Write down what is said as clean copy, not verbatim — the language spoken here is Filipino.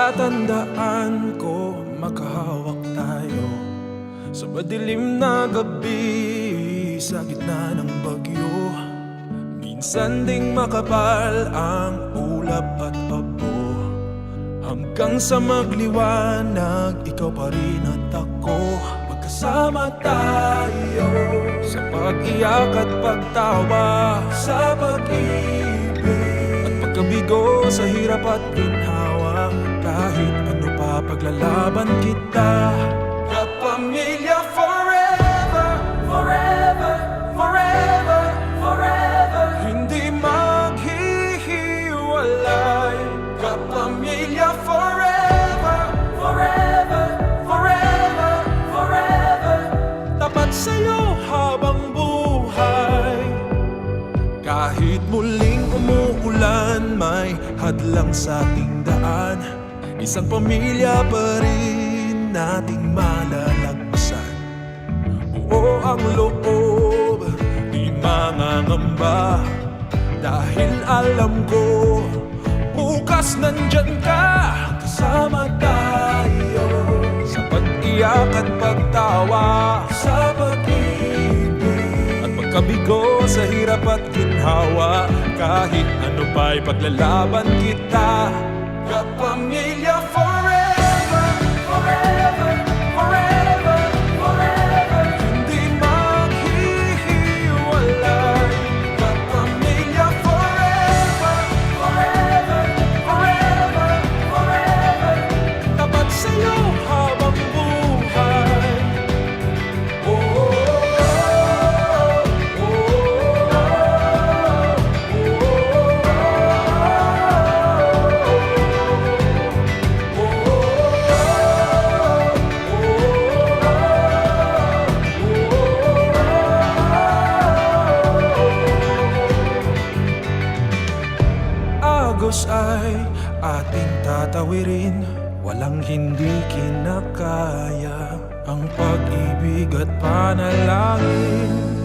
Natatandaan ko makahawak tayo sa madilim na gabi, sa gitna ng bagyo. Minsan ding makapal ang ulap at abo, hanggang sa magliwanag, ikaw pa rin at ako. Magkasama tayo sa pag-iyak at pagtawa, sa pag-ibig at pagkabigo, sa hirap at ginhawa. Kahit ano pa paglalaban kita, kapamilya forever, forever, forever, forever. Hindi maghihiwalay, kapamilya forever, forever, forever, forever. Tapat sa'yo habang buhay. Kahit muling umuulan, may hadlang sa ating daan, isang pamilya pa rin nating malalagpasan. Buo ang loob, di mangangamba, dahil alam ko bukas nandyan ka. Kasama tayo sa pag-iyak at pagtawa, sa pag-ibig at pagkabigo, sa hirap at ginhawa. Kahit ano pa'y paglalaban kita, kapamilya forever, forever, forever, forever. Hindi maghihiwalay, kapamilya forever, forever, forever, forever. Tapat sa'yo habang buhay. Oh, oh, oh, oh, Agos ay ating tatawirin, walang hindi kinakaya ang pag-ibig at panalangin.